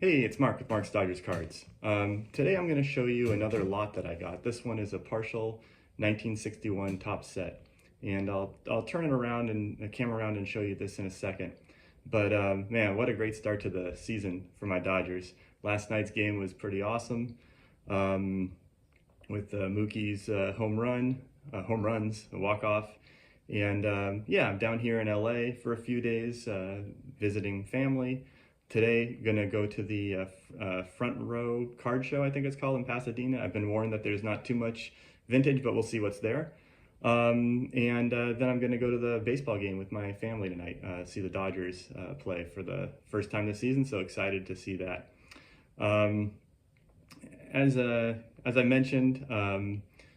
Hey, it's Mark with Mark's Dodgers Cards. Today I'm going to show you another lot that I got. This one is a partial 1961 top set. And I'll turn it around and the camera around and show you this in a second. But man, what a great start to the season for my Dodgers. Last night's game was pretty awesome with Mookie's home runs, a walk-off. And yeah, I'm down here in LA for a few days visiting family. Today, gonna go to the Front Row card show, I think it's called, in Pasadena. I've been warned that there's not too much vintage, but we'll see what's there. And then I'm gonna go to the baseball game with my family tonight, see the Dodgers play for the first time this season, so excited to see that. As I mentioned,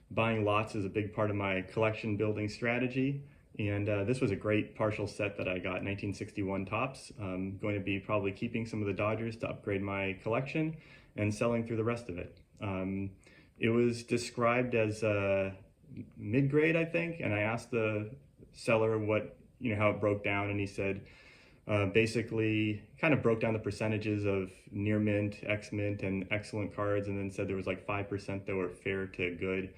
buying lots is a big part of my collection building strategy. And this was a great partial set that I got, 1961 tops. I'm going to be probably keeping some of the Dodgers to upgrade my collection and selling through the rest of it. It was described as mid-grade, I think, and I asked the seller how it broke down, and he said basically kind of broke down the percentages of near mint, ex-mint, and excellent cards, and then said there was like 5% that were fair to good.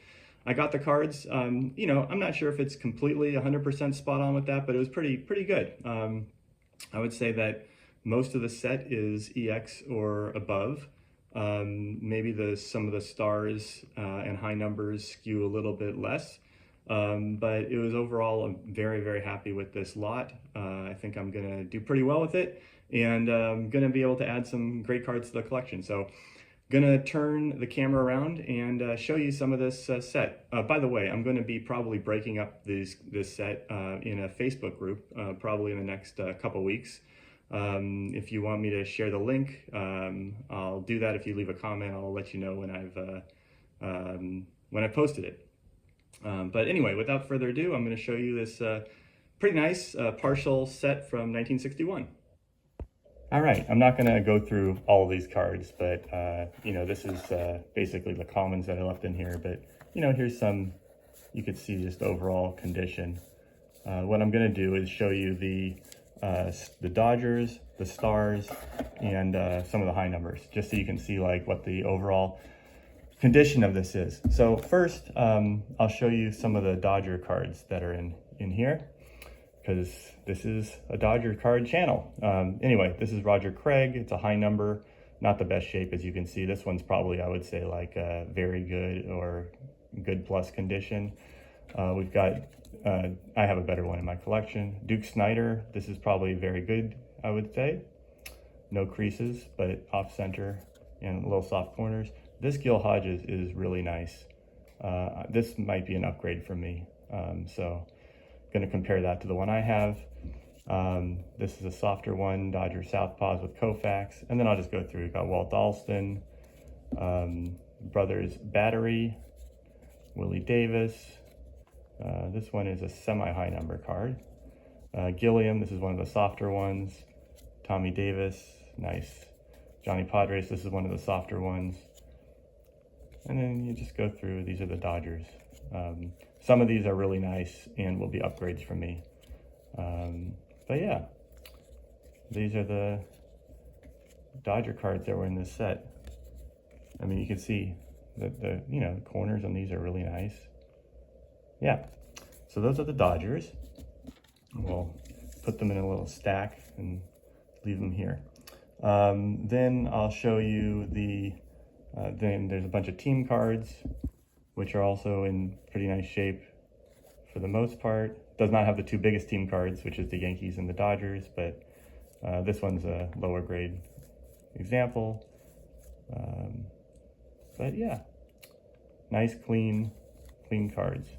I got the cards. I'm not sure if it's completely 100% spot on with that, but it was pretty good. I would say that most of the set is EX or above. Maybe some of the stars and high numbers skew a little bit less. But it was overall, I'm very happy with this lot. I think I'm gonna do pretty well with it, and I'm gonna be able to add some great cards to the collection. So gonna turn the camera around and show you some of this set. By the way, I'm gonna be probably breaking up this set in a Facebook group probably in the next couple weeks. If you want me to share the link, I'll do that. If you leave a comment, I'll let you know when I've posted it. But anyway, without further ado, I'm gonna show you this pretty nice partial set from 1961. All right, I'm not gonna go through all of these cards, but this is basically the commons that I left in here. But here's some, you could see just overall condition. What I'm gonna do is show you the Dodgers, the stars, and some of the high numbers, just so you can see like what the overall condition of this is. So first, I'll show you some of the Dodger cards that are in here, because this is a Dodger card channel. Anyway, this is Roger Craig. It's a high number, not the best shape, as you can see. This one's probably, I would say, like very good or good plus condition. We've got, I have a better one in my collection. Duke Snider, this is probably very good, I would say. No creases, but off center and little soft corners. This Gil Hodges is really nice. This might be an upgrade for me. So going to compare that to the one I have. This is a softer one, Dodger Southpaws with Koufax. And then I'll just go through. We've got Walt Alston, Brothers Battery, Willie Davis. This one is a semi-high number card. Gilliam, this is one of the softer ones. Tommy Davis, nice. Johnny Padres, this is one of the softer ones. And then you just go through, these are the Dodgers. Some of these are really nice and will be upgrades for me. But yeah, these are the Dodger cards that were in this set. I mean, you can see that the corners on these are really nice. Yeah, so those are the Dodgers. We'll put them in a little stack and leave them here. Then I'll show you then there's a bunch of team cards, which are also in pretty nice shape for the most part. Does not have the two biggest team cards, which is the Yankees and the Dodgers, but this one's a lower grade example. But yeah, nice, clean cards.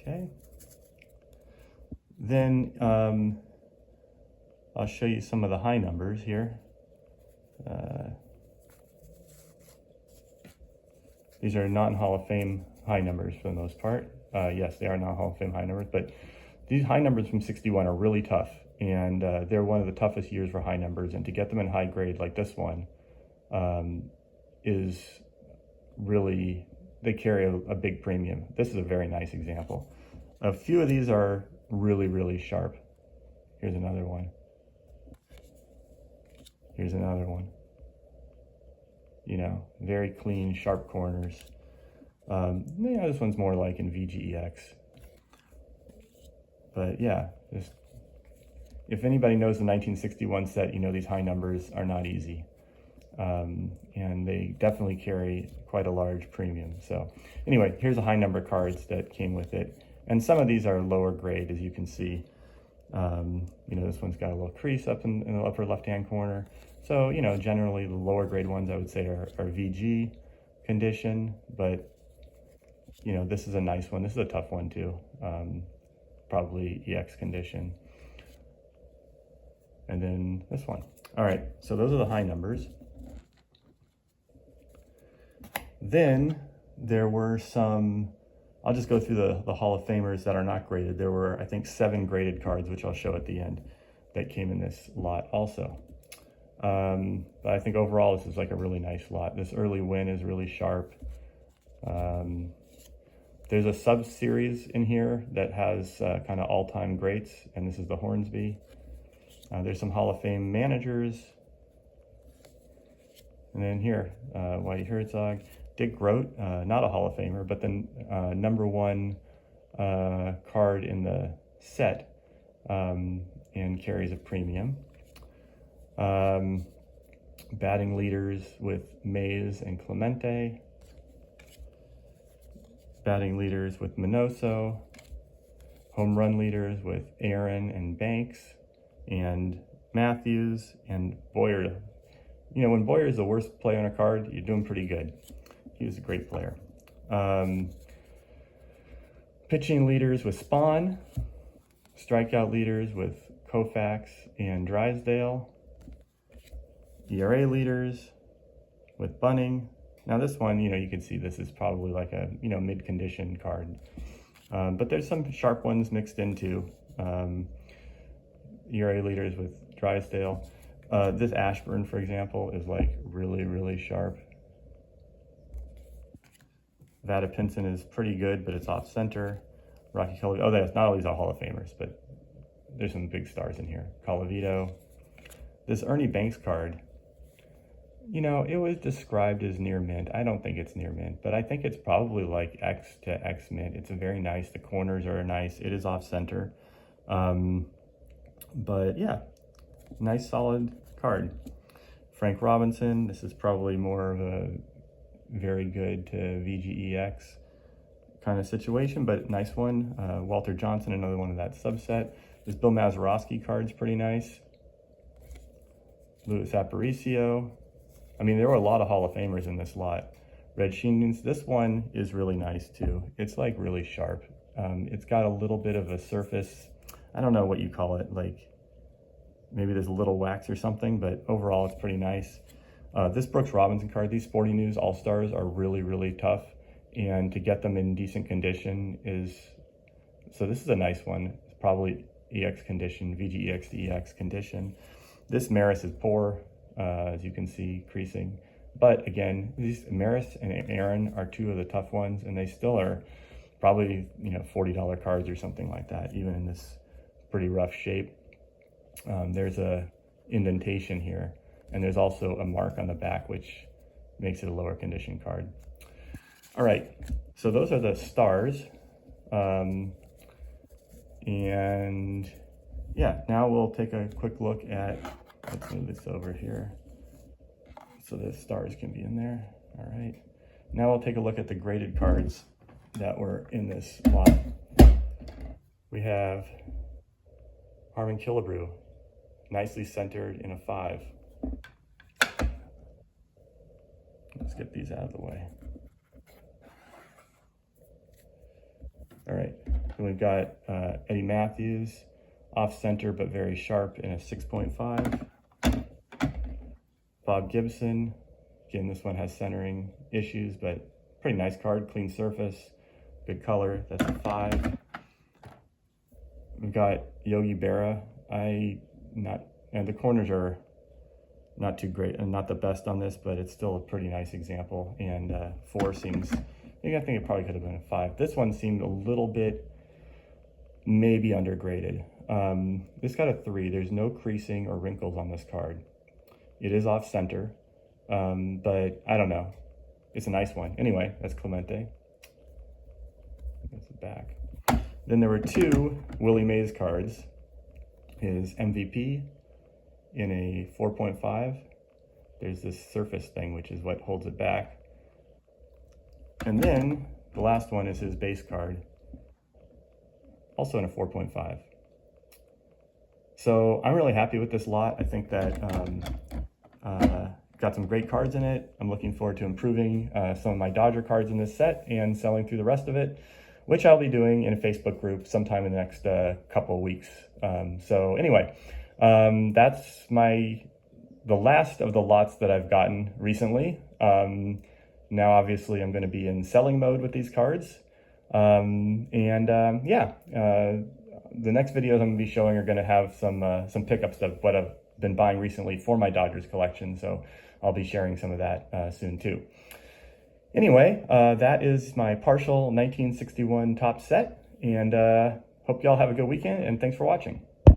Okay. Then I'll show you some of the high numbers here. These are non-Hall of Fame high numbers for the most part. Yes, they are non-Hall of Fame high numbers, but these high numbers from 61 are really tough, and they're one of the toughest years for high numbers, and to get them in high grade like this one is really, they carry a big premium. This is a very nice example. A few of these are really sharp. Here's another one. Here's another one. You know, very clean, sharp corners. Yeah, this one's more like in VGEX. But yeah, just, if anybody knows the 1961 set, you know these high numbers are not easy. And they definitely carry quite a large premium. So anyway, here's the high number cards that came with it. And some of these are lower grade, as you can see. You know, this one's got a little crease up in the upper left-hand corner. So, you know, generally the lower grade ones I would say are VG condition, but you know, this is a nice one. This is a tough one too. Probably EX condition. And then this one. All right, so those are the high numbers. Then there were some, I'll just go through the Hall of Famers that are not graded. There were, I think, 7 graded cards, which I'll show at the end, that came in this lot also. But I think overall this is like a really nice lot. This early win is really sharp. There's a sub-series in here that has kind of all-time greats, and this is the Hornsby. There's some Hall of Fame managers. And then here, Whitey Herzog. Dick Grote, not a Hall of Famer, but the #1 card in the set, and carries a premium. Batting leaders with Mays and Clemente. Batting leaders with Minoso. Home run leaders with Aaron and Banks and Matthews and Boyer. You know, when Boyer is the worst player on a card, you're doing pretty good. He was a great player. Pitching leaders with Spahn. Strikeout leaders with Koufax and Drysdale. ERA leaders with Bunning. Now this one, you know, you can see this is probably like a, you know, mid-condition card. But there's some sharp ones mixed in too. ERA leaders with Drysdale. This Ashburn, for example, is like really, really sharp. Vada Pinson is pretty good, but it's off center. Rocky Colavito, oh, that's not all these are Hall of Famers, but there's some big stars in here. Colavito. This Ernie Banks card, you know, it was described as near mint. I don't think it's near mint, but I think it's probably like X to X mint. It's a very nice, the corners are nice. It is off center. But yeah, nice solid card. Frank Robinson, this is probably more of a very good to VGEX kind of situation, but nice one. Walter Johnson, another one of that subset. This Bill Mazeroski card's pretty nice. Louis Aparicio. I mean, there were a lot of Hall of Famers in this lot. Red Sheens, this one is really nice too. It's like really sharp. It's got a little bit of a surface, I don't know what you call it, like maybe there's a little wax or something, but overall it's pretty nice. This Brooks Robinson card, these Sporting News All-Stars are really, really tough, and to get them in decent condition is, so this is a nice one. It's probably EX condition, VGEX to EX condition. This Maris is poor, as you can see, creasing. But again, these Maris and Aaron are 2 of the tough ones, and they still are probably, you know, $40 cards or something like that, even in this pretty rough shape. There's a indentation here, and there's also a mark on the back, which makes it a lower condition card. All right, so those are the stars. And yeah, now we'll take a quick look at, let's move this over here so the stars can be in there. All right, now we'll take a look at the graded cards that were in this lot. We have Harmon Killebrew, nicely centered in a 5. Let's get these out of the way. All right, then we've got Eddie Matthews, off center but very sharp in a 6.5. Bob Gibson, again, this one has centering issues, but pretty nice card, clean surface, good color, that's a 5. We've got Yogi Berra. And the corners are not too great and not the best on this, but it's still a pretty nice example. And 4 seems, I think it probably could have been a 5. This one seemed a little bit maybe undergraded. This got a 3. There's no creasing or wrinkles on this card. It is off center, but I don't know. It's a nice one. Anyway, that's Clemente. That's the back. Then there were two Willie Mays cards. His MVP in a 4.5. There's this surface thing, which is what holds it back. And then the last one is his base card, also in a 4.5. So I'm really happy with this lot. I think that got some great cards in it. I'm looking forward to improving some of my Dodger cards in this set and selling through the rest of it, which I'll be doing in a Facebook group sometime in the next couple of weeks. So anyway, that's the last of the lots that I've gotten recently. Now, obviously, I'm going to be in selling mode with these cards. The next videos I'm going to be showing are going to have some pickups of what I've been buying recently for my Dodgers collection. So I'll be sharing some of that soon too. Anyway, that is my partial 1961 top set, and hope y'all have a good weekend, and thanks for watching.